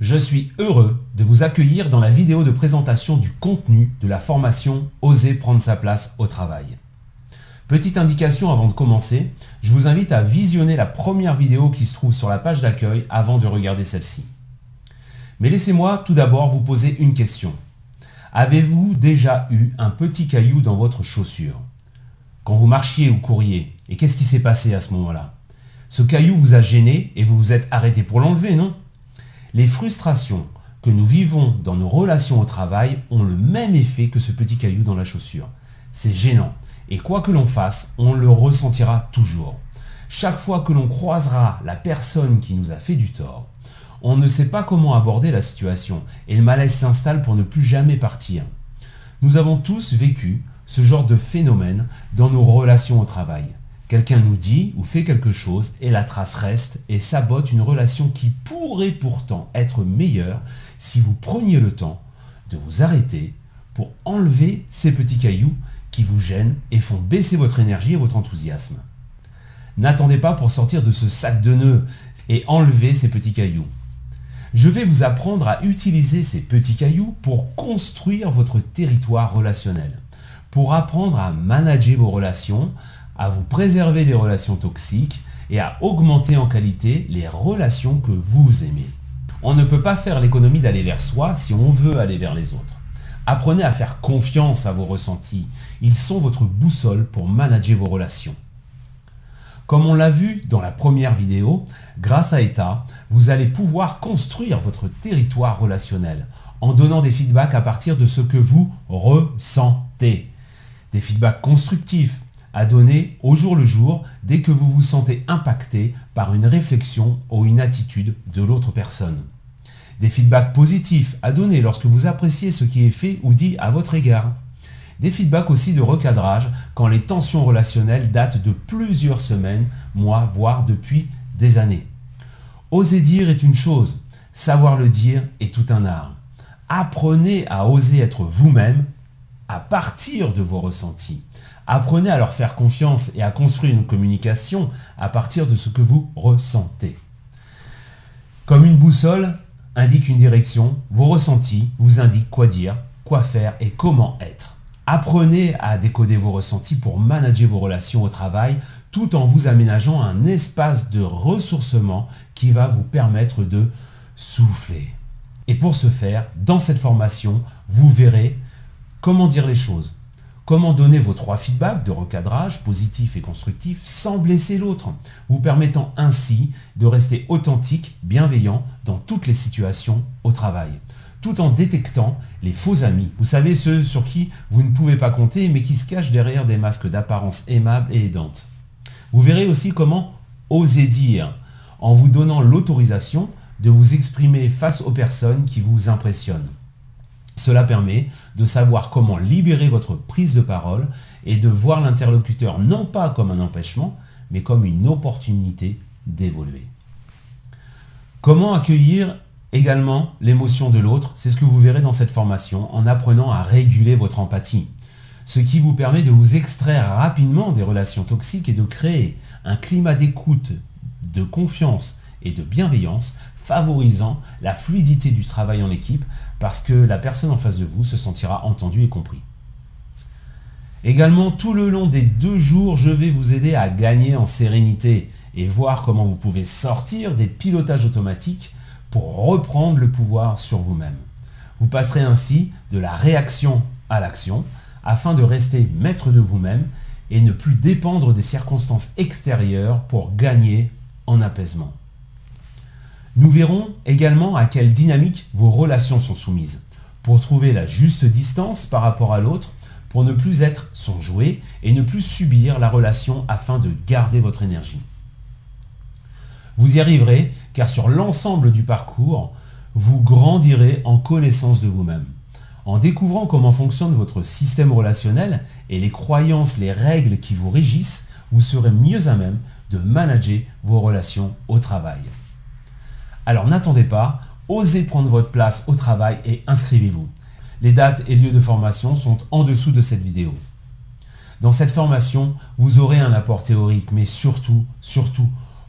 Je suis heureux de vous accueillir dans la vidéo de présentation du contenu de la formation Oser prendre sa place au travail. Petite indication avant de commencer, je vous invite à visionner la première vidéo qui se trouve sur la page d'accueil avant de regarder celle-ci. Mais laissez-moi tout d'abord vous poser une question. Avez-vous déjà eu un petit caillou dans votre chaussure? Quand vous marchiez ou couriez, et qu'est-ce qui s'est passé à ce moment-là? Ce caillou vous a gêné et vous vous êtes arrêté pour l'enlever, non? Les frustrations que nous vivons dans nos relations au travail ont le même effet que ce petit caillou dans la chaussure. C'est gênant et quoi que l'on fasse, on le ressentira toujours. Chaque fois que l'on croisera la personne qui nous a fait du tort, on ne sait pas comment aborder la situation et le malaise s'installe pour ne plus jamais partir. Nous avons tous vécu ce genre de phénomène dans nos relations au travail. Quelqu'un nous dit ou fait quelque chose et la trace reste et sabote une relation qui pourrait pourtant être meilleure si vous preniez le temps de vous arrêter pour enlever ces petits cailloux qui vous gênent et font baisser votre énergie et votre enthousiasme. N'attendez pas pour sortir de ce sac de nœuds et enlever ces petits cailloux. Je vais vous apprendre à utiliser ces petits cailloux pour construire votre territoire relationnel, pour apprendre à manager vos relations, à vous préserver des relations toxiques et à augmenter en qualité les relations que vous aimez. On ne peut pas faire l'économie d'aller vers soi si on veut aller vers les autres. Apprenez à faire confiance à vos ressentis. Ils sont votre boussole pour manager vos relations. Comme on l'a vu dans la première vidéo, grâce à ETA, vous allez pouvoir construire votre territoire relationnel en donnant des feedbacks à partir de ce que vous ressentez. Des feedbacks constructifs à donner au jour le jour dès que vous vous sentez impacté par une réflexion ou une attitude de l'autre personne. Des feedbacks positifs à donner lorsque vous appréciez ce qui est fait ou dit à votre égard. Des feedbacks aussi de recadrage quand les tensions relationnelles datent de plusieurs semaines, mois, voire depuis des années. Oser dire est une chose, savoir le dire est tout un art. Apprenez à oser être vous-même à partir de vos ressentis. Apprenez à leur faire confiance et à construire une communication à partir de ce que vous ressentez. Comme une boussole indique une direction, vos ressentis vous indiquent quoi dire, quoi faire et comment être. Apprenez à décoder vos ressentis pour manager vos relations au travail tout en vous aménageant un espace de ressourcement qui va vous permettre de souffler. Et pour ce faire, dans cette formation, vous verrez comment dire les choses. Comment donner vos 3 feedbacks de recadrage, positif et constructif, sans blesser l'autre, vous permettant ainsi de rester authentique, bienveillant dans toutes les situations au travail, tout en détectant les faux amis. Vous savez, ceux sur qui vous ne pouvez pas compter, mais qui se cachent derrière des masques d'apparence aimable et aidante. Vous verrez aussi comment oser dire, en vous donnant l'autorisation de vous exprimer face aux personnes qui vous impressionnent. Cela permet de savoir comment libérer votre prise de parole et de voir l'interlocuteur non pas comme un empêchement, mais comme une opportunité d'évoluer. Comment accueillir également l'émotion de l'autre? C'est ce que vous verrez dans cette formation en apprenant à réguler votre empathie. Ce qui vous permet de vous extraire rapidement des relations toxiques et de créer un climat d'écoute, de confiance et de bienveillance favorisant la fluidité du travail en équipe parce que la personne en face de vous se sentira entendue et compris. Également, tout le long des 2 jours, je vais vous aider à gagner en sérénité et voir comment vous pouvez sortir des pilotages automatiques pour reprendre le pouvoir sur vous-même. Vous passerez ainsi de la réaction à l'action afin de rester maître de vous-même et ne plus dépendre des circonstances extérieures pour gagner en apaisement. Nous verrons également à quelle dynamique vos relations sont soumises, pour trouver la juste distance par rapport à l'autre, pour ne plus être son jouet et ne plus subir la relation afin de garder votre énergie. Vous y arriverez car sur l'ensemble du parcours, vous grandirez en connaissance de vous-même. En découvrant comment fonctionne votre système relationnel et les croyances, les règles qui vous régissent, vous serez mieux à même de manager vos relations au travail. Alors n'attendez pas, osez prendre votre place au travail et inscrivez-vous. Les dates et lieux de formation sont en dessous de cette vidéo. Dans cette formation, vous aurez un apport théorique, mais surtout,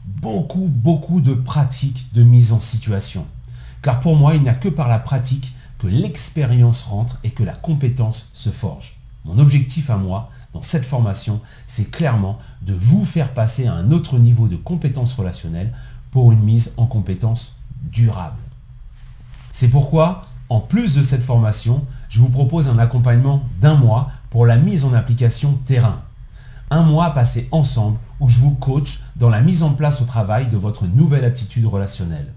beaucoup de pratiques de mise en situation. car pour moi, il n'y a que par la pratique que l'expérience rentre et que la compétence se forge. Mon objectif à moi, dans cette formation, c'est clairement de vous faire passer à un autre niveau de compétences relationnelles pour une mise en compétences durable. C'est pourquoi, en plus de cette formation, je vous propose un accompagnement d'1 mois pour la mise en application terrain. 1 mois passé ensemble où je vous coach dans la mise en place au travail de votre nouvelle aptitude relationnelle.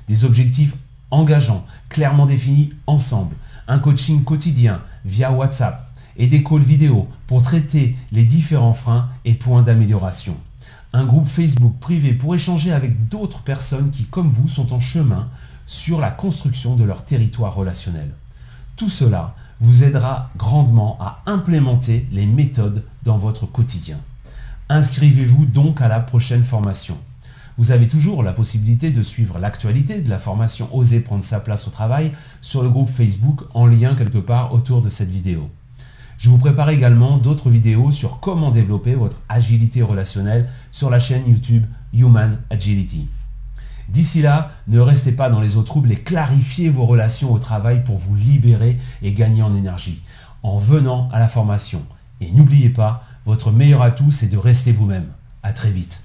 Des objectifs engageants, clairement définis ensemble, un coaching quotidien via WhatsApp et des calls vidéo pour traiter les différents freins et points d'amélioration. Un groupe Facebook privé pour échanger avec d'autres personnes qui, comme vous, sont en chemin sur la construction de leur territoire relationnel. Tout cela vous aidera grandement à implémenter les méthodes dans votre quotidien. Inscrivez-vous donc à la prochaine formation. Vous avez toujours la possibilité de suivre l'actualité de la formation Oser prendre sa place au travail sur le groupe Facebook en lien quelque part autour de cette vidéo. Je vous prépare également d'autres vidéos sur comment développer votre agilité relationnelle sur la chaîne YouTube Human Agility. D'ici là, ne restez pas dans les eaux troubles et clarifiez vos relations au travail pour vous libérer et gagner en énergie en venant à la formation. Et n'oubliez pas, votre meilleur atout, c'est de rester vous-même. À très vite.